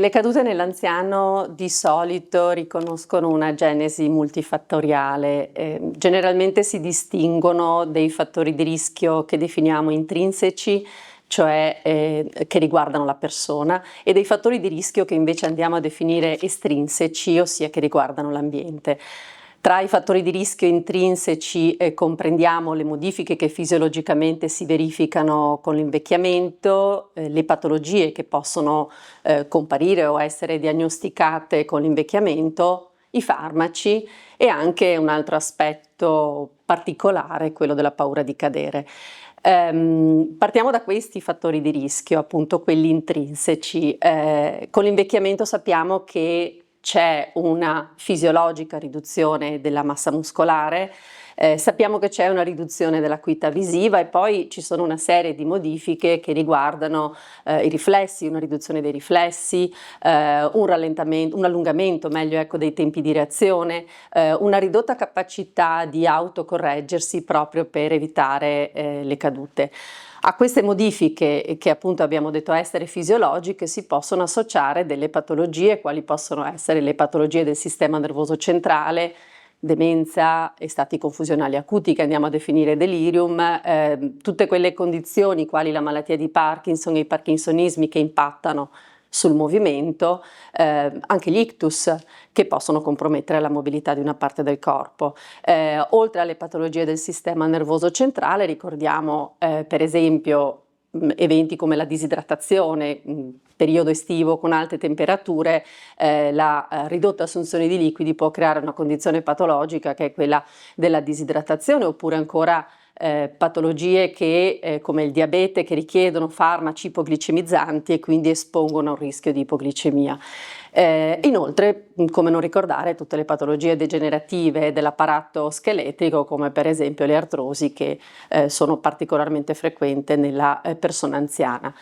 Le cadute nell'anziano di solito riconoscono una genesi multifattoriale. Generalmente si distinguono dei fattori di rischio che definiamo intrinseci, cioè che riguardano la persona, e dei fattori di rischio che invece andiamo a definire estrinseci, ossia che riguardano l'ambiente. Tra i fattori di rischio intrinseci comprendiamo le modifiche che fisiologicamente si verificano con l'invecchiamento, le patologie che possono comparire o essere diagnosticate con l'invecchiamento, i farmaci e anche un altro aspetto particolare, quello della paura di cadere. Partiamo da questi fattori di rischio, appunto quelli intrinseci. Con l'invecchiamento sappiamo che c'è una fisiologica riduzione della massa muscolare, sappiamo che c'è una riduzione dell'acuità visiva e poi ci sono una serie di modifiche che riguardano i riflessi, una riduzione dei riflessi, un rallentamento, un allungamento meglio ecco, dei tempi di reazione, una ridotta capacità di autocorreggersi proprio per evitare le cadute. A queste modifiche, che appunto abbiamo detto essere fisiologiche, si possono associare delle patologie, quali possono essere le patologie del sistema nervoso centrale, demenza e stati confusionali acuti che andiamo a definire delirium, tutte quelle condizioni quali la malattia di Parkinson e i parkinsonismi che impattano sul movimento, anche gli ictus che possono compromettere la mobilità di una parte del corpo. Oltre alle patologie del sistema nervoso centrale ricordiamo per esempio eventi come la disidratazione, periodo estivo con alte temperature, la ridotta assunzione di liquidi può creare una condizione patologica che è quella della disidratazione, oppure ancora patologie come il diabete che richiedono farmaci ipoglicemizzanti e quindi espongono a un rischio di ipoglicemia. Inoltre, come non ricordare tutte le patologie degenerative dell'apparato scheletrico come per esempio le artrosi che sono particolarmente frequenti nella persona anziana.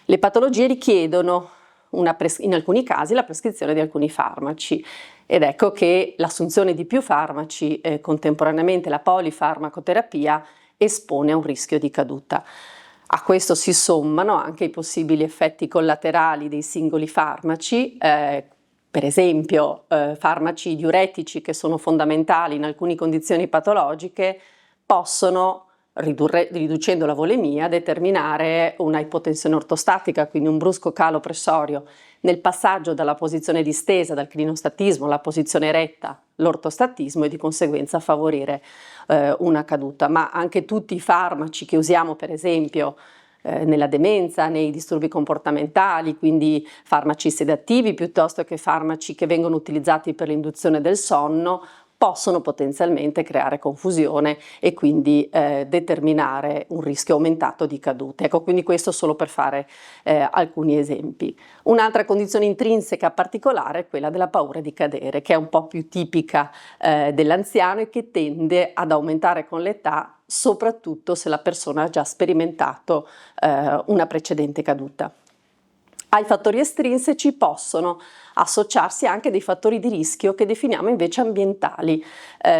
Le patologie richiedono in alcuni casi la prescrizione di alcuni farmaci ed ecco che l'assunzione di più farmaci contemporaneamente, la polifarmacoterapia, espone a un rischio di caduta. A questo si sommano anche i possibili effetti collaterali dei singoli farmaci, per esempio farmaci diuretici che sono fondamentali in alcune condizioni patologiche possono, riducendo la volemia, determinare una ipotensione ortostatica, quindi un brusco calo pressorio nel passaggio dalla posizione distesa, dal clinostatismo alla posizione eretta, l'ortostatismo e di conseguenza favorire una caduta. Ma anche tutti i farmaci che usiamo per esempio nella demenza, nei disturbi comportamentali, quindi farmaci sedativi piuttosto che farmaci che vengono utilizzati per l'induzione del sonno, possono potenzialmente creare confusione e quindi determinare un rischio aumentato di cadute. Ecco, quindi questo solo per fare alcuni esempi. Un'altra condizione intrinseca particolare è quella della paura di cadere, che è un po' più tipica dell'anziano e che tende ad aumentare con l'età, soprattutto se la persona ha già sperimentato una precedente caduta. Ai fattori estrinseci possono associarsi anche dei fattori di rischio che definiamo invece ambientali.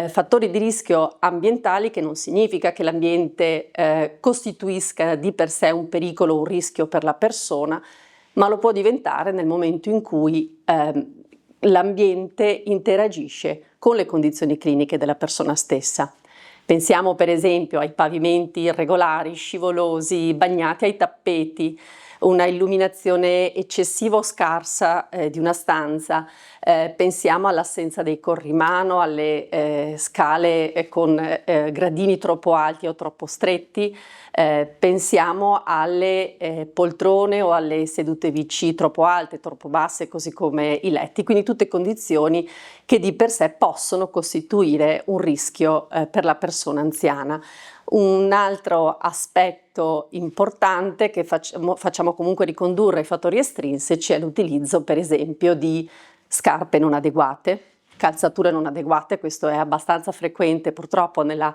Fattori di rischio ambientali che non significa che l'ambiente costituisca di per sé un pericolo o un rischio per la persona, ma lo può diventare nel momento in cui l'ambiente interagisce con le condizioni cliniche della persona stessa. Pensiamo per esempio ai pavimenti irregolari, scivolosi, bagnati ai tappeti, una illuminazione eccessiva o scarsa di una stanza, pensiamo all'assenza dei corrimano, alle scale con gradini troppo alti o troppo stretti, pensiamo alle poltrone o alle sedute WC troppo alte, troppo basse, così come i letti, quindi tutte condizioni che di per sé possono costituire un rischio per la persona anziana. Un altro aspetto importante che facciamo comunque ricondurre ai fattori estrinseci è l'utilizzo per esempio di scarpe non adeguate, calzature non adeguate, questo è abbastanza frequente purtroppo nella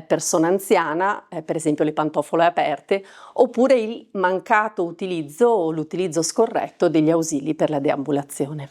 persona anziana, per esempio le pantofole aperte, oppure il mancato utilizzo o l'utilizzo scorretto degli ausili per la deambulazione.